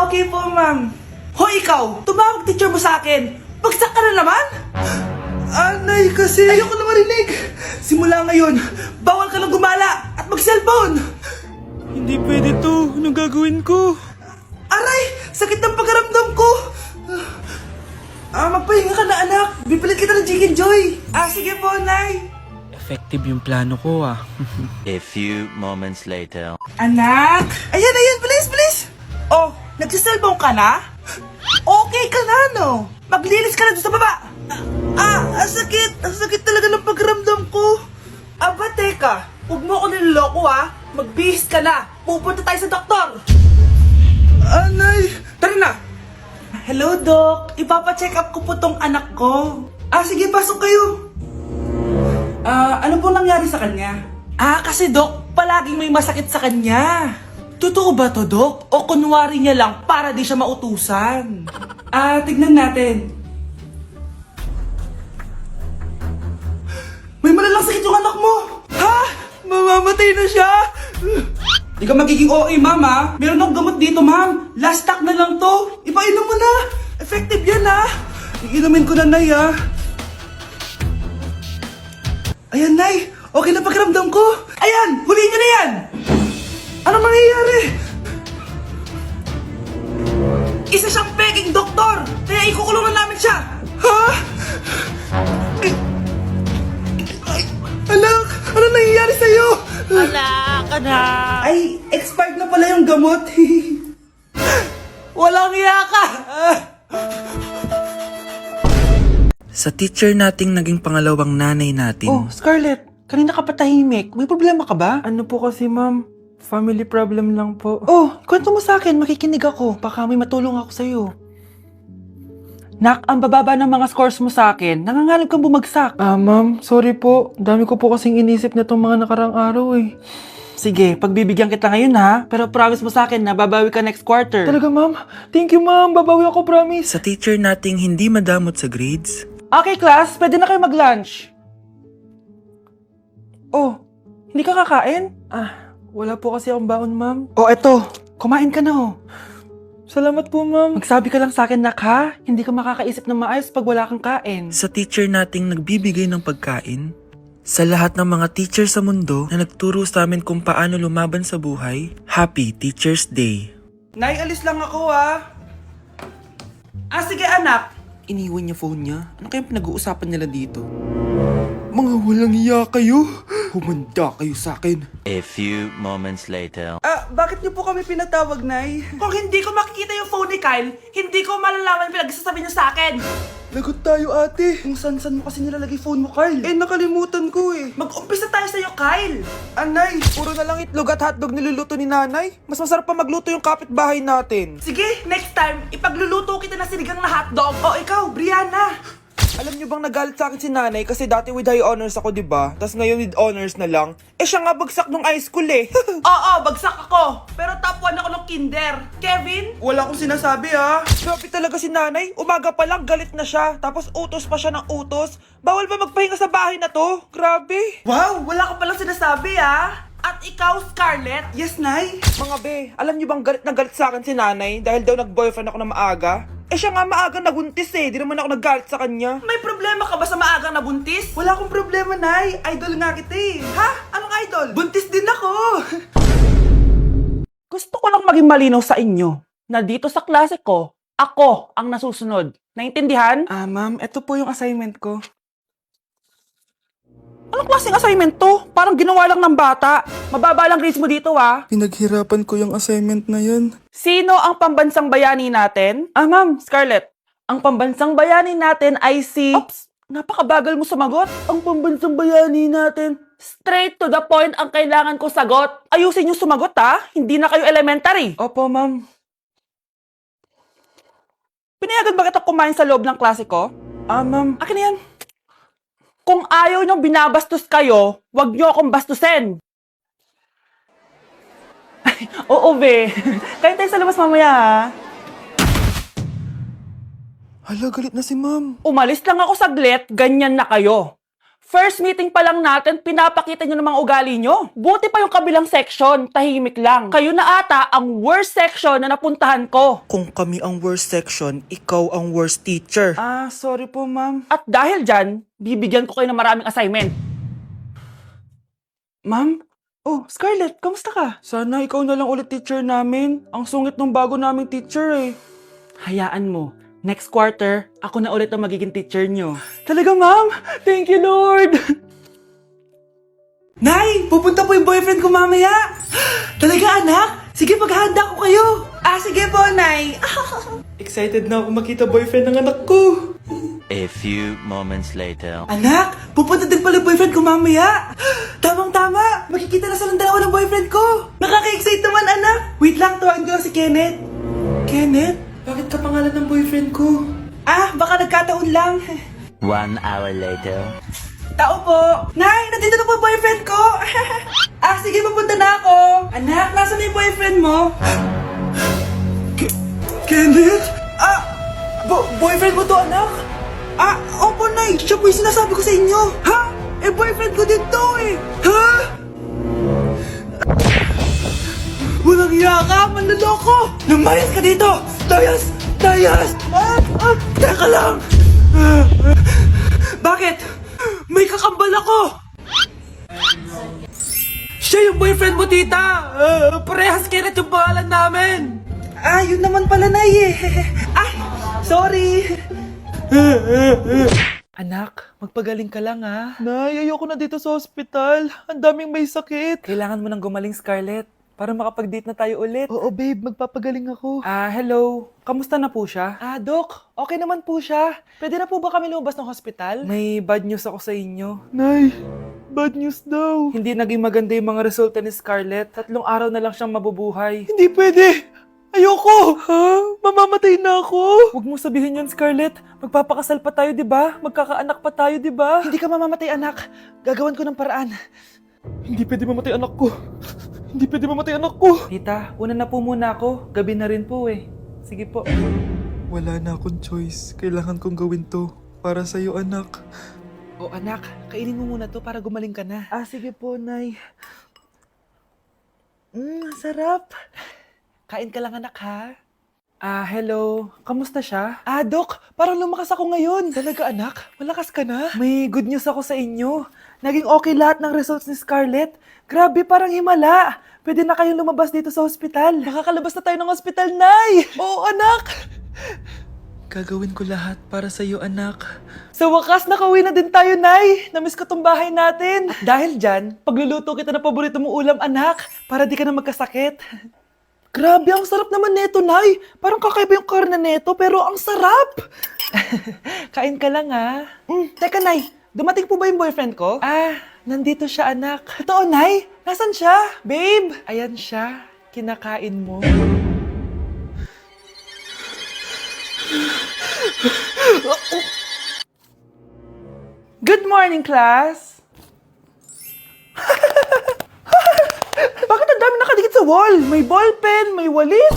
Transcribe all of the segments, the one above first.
Okay po, ma'am. Hoy, ikaw! Tumawag teacher mo sa akin! Bagsak ka na naman? Anay, kasi ayoko na marinig! Simula ngayon, bawal ka lang gumala at mag-cellphone! Hindi pwede to. Anong gagawin ko? Aray! Sakit ng pagkaramdam ko! Magpahinga ka na, anak! Bipilit kita ng Chicken Joy! Sige po, Nay! Effective yung plano ko ah. A few moments later. Anak! Ayan, please, please! Oh, nagsiselfone ka na? Okay ka na, no? Maglinis ka na doon sa baba! Ang sakit! Ang sakit talaga ng pagramdam ko! Aba, teka! Huwag mo ako niloloko, ha? Magbihis ka na! Pupunta tayo sa doktor! Anay! Tara na! Hello, Doc! Ipapa-check up ko po tong anak ko. Sige, pasok kayo! Ano po nangyari sa kanya? Kasi Doc, palaging may masakit sa kanya. Totoo ba to, Doc? O kunwari niya lang para di siya mautusan? Tignan natin. May malalang sakit yung anak mo! Ha? Mamamatay na siya? Di ka magiging OA, mama. Meron akong gamot dito, ma'am. Last stock na lang to. Ipainom mo na. Effective yan, ha? Iinumin ko na, Nay, ha? Ayan, Nay. Okay na pakiramdam ko. Ayan, huliin niyo na yan. Ano mangyayari? Isa siyang peking doktor. Kaya ikukulong na namin siya. Ha? Anak, ano nangyayari sa'yo? Ay, expired na pala yung gamot. Walang iya ka. Sa teacher nating naging pangalawang nanay natin. Oh, Scarlett, kanina ka pa tahimik. May problema ka ba? Ano po kasi, ma'am? Family problem lang po. Oh, kwento mo sa akin, makikinig ako. Baka may matulong ako sa'yo. Nak, ang bababa ng mga scores mo sa akin. Nangangalib kang bumagsak. Ma'am, sorry po. Dami ko po kasing inisip na itong mga nakarang araw eh. Sige, pagbibigyan kita ngayon ha. Pero promise mo sa akin na babawi ka next quarter. Talaga, ma'am? Thank you, ma'am. Babawi ako, promise. Sa teacher nating hindi madamot sa grades. Okay, class, pwede na kayo mag-lunch. Oh, hindi ka kakain? Wala po kasi akong baon, ma'am. Oh, eto. Kumain ka na oh. Salamat po, ma'am. Magsabi ka lang sa akin, Nak, ha? Hindi ka makakaisip ng maayos pag wala kang kain. Sa teacher nating nagbibigay ng pagkain. Sa lahat ng mga teacher sa mundo na nagturo sa amin kung paano lumaban sa buhay. Happy Teacher's Day! Nay, alis lang ako, ha? Sige, anak. Iniwan niya phone niya? Ano kayang pinag-uusapan nila dito? Mga walang iya kayo. Humanda kayo sa akin. A few moments later. Bakit niyo po kami pinatawag, Nay? Kung hindi ko makikita yung phone ni Kyle, hindi ko malalaman pinagsasabi niyo sa akin. Lagot tayo, ate. Kung san-san mo kasi nilalagay phone mo, Kyle. Nakalimutan ko eh. Mag-umpisa tayo sa'yo, Kyle. Anay, puro na lang itlog at hotdog niluluto ni nanay. Mas masarap pa magluto yung kapitbahay natin. Sige, next time, ipagluluto kita na sinigang na hotdog. O ikaw, Brianna. Alam niyo bang nagalit sa akin si nanay kasi dati with high honors ako, di ba? Tapos ngayon with honors na lang. Siya nga bagsak nung high school eh. Oo, bagsak ako. Pero top 1 ako ng kinder. Kevin? Wala akong sinasabi ha. Grabe talaga si nanay. Umaga pa lang galit na siya. Tapos utos pa siya ng utos. Bawal ba magpahinga sa bahay na to? Grabe. Wow, wala ka palang sinasabi, At ikaw, Scarlett? Yes, nay. Mga be, alam niyo bang galit na galit sa akin si nanay dahil daw nag-boyfriend ako na maaga? Siya nga maaga nabuntis eh. Di naman ako naggalit sa kanya. May problema ka ba sa maagang nabuntis? Wala akong problema, Nay. Idol nga kita eh. Ha? Anong idol? Buntis din ako. Gusto ko lang maging malinaw sa inyo na dito sa klase ko, ako ang nasusunod. Naintindihan? Ma'am, ito po yung assignment ko. Anong klaseng assignment to? Parang ginawa lang ng bata. Mababa lang grades mo dito, ha? Pinaghirapan ko yung assignment na yan. Sino ang pambansang bayani natin? Ma'am, Scarlett. Ang pambansang bayani natin ay si... Oops! Napakabagal mo sumagot. Ang pambansang bayani natin. Straight to the point ang kailangan ko sagot. Ayusin yung sumagot, ha? Hindi na kayo elementary. Opo, ma'am. Pinayagan ba kita kumain sa loob ng klase ko? Ma'am. Akin na yan. Kung ayaw niyong binabastos kayo, wag niyo akong bastusin. Oo, be. Kain tayo sa labas mamaya, ha? Hala, galit na si ma'am. Umalis lang ako saglit, ganyan na kayo. First meeting pa lang natin, pinapakita nyo ng mga ugali nyo. Buti pa yung kabilang section, tahimik lang. Kayo na ata ang worst section na napuntahan ko. Kung kami ang worst section, ikaw ang worst teacher. Ah, sorry po, ma'am. At dahil dyan, bibigyan ko kayo ng maraming assignment. Ma'am? Oh, Scarlett, kamusta ka? Sana ikaw na lang ulit teacher namin. Ang sungit ng bago naming teacher eh. Hayaan mo. Next quarter, ako na ulit ang magiging teacher nyo. Talaga, ma'am? Thank you, Lord! Nay, pupunta po yung boyfriend ko mamaya. Talaga, anak? Sige, paghahanda ko kayo. Ah, sige po, Nay. Excited na ako makita boyfriend ng anak ko. A few moments later. Anak, pupunta din pala yung boyfriend ko mamaya. Tamang-tama, makikita na sa dalawa ng boyfriend ko. Nakaka-excite naman, anak. Wait lang, tawagin ko si Kenneth. Kenneth? Bakit ka pangalan ng boyfriend ko? Ah, baka nagkataon lang. 1 hour later. Tao po. Nay, nandito na po boyfriend ko. Ah, sige, papunta na ako. Anak, nasa na yung boyfriend mo? Kenneth? Ah, boyfriend mo to, anak? Ah, opo, Nay. Siya po yung sinasabi ko sa inyo. Ha? Eh, boyfriend ko din to eh. Ha? Walang iya ka, manloloko! Lumayas ka dito! Layas! Layas! Teka lang! Bakit? May kakambal ako! Siya yung boyfriend mo, tita! Parehas Kenneth yung pangalan namin! Ah, yun naman pala, Nay eh. Ay, sorry! Anak, magpagaling ka lang ha. Nay, ayoko na dito sa hospital. Ang daming may sakit. Kailangan mo nang gumaling, Scarlett, para makapag-date na tayo ulit. Oo, babe. Magpapagaling ako. Ah, hello. Kamusta na po siya? Ah, Doc. Okay naman po siya. Pwede na po ba kami lumabas ng hospital? May bad news ako sa inyo. Nay, bad news daw. Hindi naging maganda yung mga resulta ni Scarlett. 3 araw na lang siyang mabubuhay. Hindi pwede. Ayoko. Ha? Mamamatay na ako. Huwag mo sabihin yun, Scarlett. Magpapakasal pa tayo, di ba? Magkakaanak pa tayo, di ba? Hindi ka mamamatay, anak. Gagawan ko ng paraan. Hindi pwede mamatay anak ko. Hindi pwede mamatay anak ko. Tita, una na po muna ako. Gabi na rin po eh. Sige po. Wala na akong choice. Kailangan kong gawin to. Para sa'yo, anak. O anak, kainin mo muna to para gumaling ka na. Ah, sige po, Nay. Sarap. Kain ka lang, anak, ha? Ah, hello. Kamusta siya? Ah, Doc, parang lumakas ako ngayon. Talaga, anak? Malakas ka na? May good news ako sa inyo. Naging okay lahat ng results ni Scarlett. Grabe, parang himala. Pwede na kayong lumabas dito sa hospital. Makakalabas na tayo ng hospital, Nay! Oo, anak! Gagawin ko lahat para sa'yo, anak. Sa wakas, nakauwi na din tayo, Nay. Namiss ko tong bahay natin. At dahil dyan, pagluluto kita ng paborito mong ulam, anak, para di ka na magkasakit. Grabe, ang sarap naman neto, Nay. Parang kakaiba yung karne neto, pero ang sarap. Kain ka lang, ha? Teka, Nay, dumating po ba yung boyfriend ko? Ah, nandito siya, anak. Totoo, Nay? Nasaan siya? Babe! Ayan siya. Kinakain mo. Good morning, class! Bakit ang dami nakadikit sa wall? May ballpen, may walis.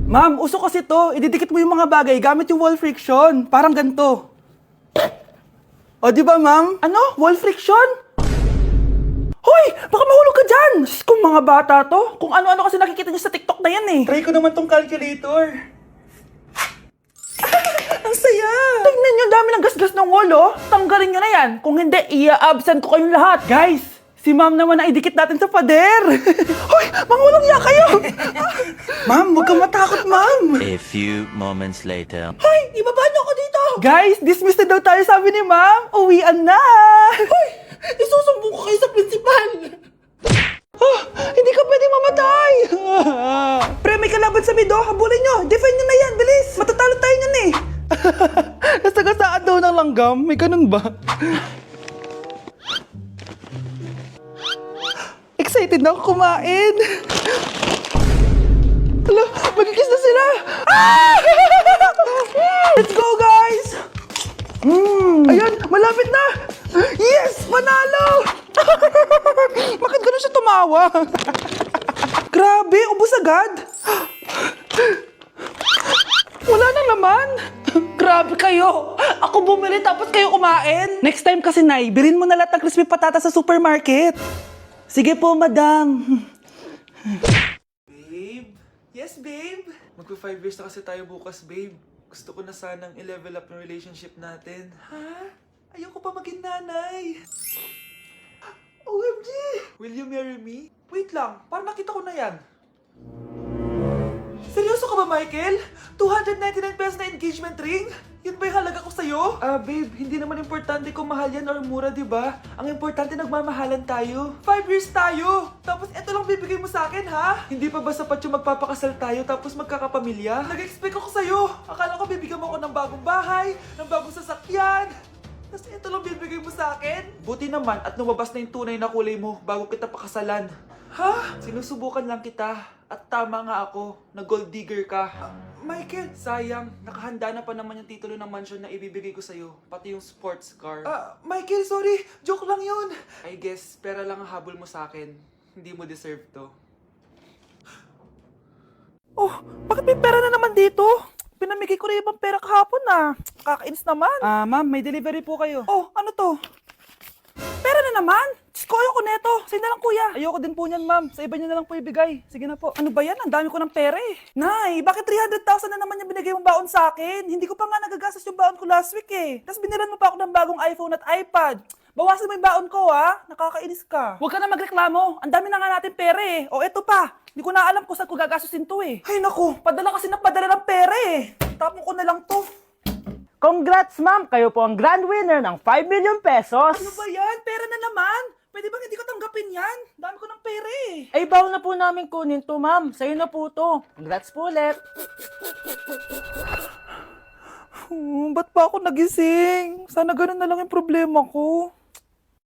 Ma'am, uso kasi to. Ididikit mo yung mga bagay gamit yung wall friction. Parang ganito. O, di ba, ma'am? Ano? Wall friction? Hoy! Baka mahulog ka dyan! Sus, kung mga bata to. Kung ano-ano kasi nakikita niyo sa TikTok na yan eh. Try ko naman tong calculator. Ang saya! Tingnan niyo, dami ng gasgas ng wall, oh. Tanggalin niyo na yan. Kung hindi, i-absent ko kayong lahat. Guys, si ma'am naman ang idikit natin sa pader. Hoy! Mangulong niya kayo! Ma'am, huwag kang matakot, ma'am. A few moments later. Hoy! Ibaba niyo ako dito! Guys, dismissed na daw tayo, sabi ni ma'am. Uwian na! Hoy! Isusumbong ko kayo sa principal! Hindi ka pwedeng mamatay! Pre, may kalaban sa mido. Habulin nyo. Defend nyo na yan. Bilis. Matatalo tayo nyan eh. Nasagasaan daw ng langgam. May ganun ba? Excited na ako kumain. Hala, magkikis na sila. Ah! Let's go, guys! Ayan, malapit na! Yes! Manalo! Bakit ganun siya tumawa? Grabe, ubos agad! Wala nang laman. naman! Grabe kayo! Ako bumili tapos kayo kumain! Next time kasi, Nay, bilhin mo na lahat ng crispy patata sa supermarket. Sige po, madam. Babe? Yes, babe? Magpa 5 years na kasi tayo bukas, babe. Gusto ko na sanang i-level up yung relationship natin. Ha? Ayoko pa maging nanay. OMG! Will you marry me? Wait lang, parang nakita ko na yan. Seryoso ka ba, Michael? 299 pesos na engagement ring? Yun ba yung halaga ko sa'yo? Babe, hindi naman importante kung mahal yan or mura, di ba? Ang importante, nagmamahalan tayo. 5 years tayo! Tapos eto lang bibigay mo sa akin, ha? Hindi pa ba sapat yung magpapakasal tayo tapos magkakapamilya? Nag-expect ako sa'yo. Akala ko bibigyan mo ako ng bagong bahay, ng bagong sasakyan. Tapos ito lang bibigay mo sa akin? Buti naman at lumabas na yung tunay na kulay mo bago kita pakasalan. Ha? Sinusubukan lang kita. At tama nga ako, na gold digger ka. Michael, sayang. Nakahanda na pa naman yung titulo ng mansion na ibibigay ko sa'yo. Pati yung sports car. Michael, sorry. Joke lang yun. I guess, pera lang ang habol mo sa akin. Hindi mo deserve to. Oh, bakit may pera na naman dito? Pinamigay ko rin ibang pera kahapon na. Kakainis naman. Ma'am, may delivery po kayo. Oh, ano to? Pera na naman? Diyos ko, ayoko neto. Sa'yo na lang, kuya. Ayoko din po niyan, ma'am. Sa iba niyo na lang po ibigay. Sige na po. Ano ba yan? Ang dami ko ng pera eh. Nay, bakit 300,000 na naman yung binigay mong baon sa akin? Hindi ko pa nga nagagastos yung baon ko last week eh. Tapos biniran mo pa ako ng bagong iPhone at iPad. Bawasan mo yung baon ko, ha? Nakakainis ka. Huwag ka na magreklamo. Ang dami na nga natin pera eh. O eto pa. Hindi ko na alam kung saan ko gagastusin to eh. Ay naku, padala kasi ng padala ng pera eh. Tapon ko na lang to. Congrats, ma'am! Kayo po ang grand winner ng 5 million pesos! Ano ba yan? Pera na naman. Pwede bang hindi ko tanggapin yan? Dami ko ng pera eh. Ay, bawal na po namin kunin to, ma'am. Sa'yo na po to. Congrats po ulit. Ba't pa ako nagising? Sana ganun na lang yung problema ko.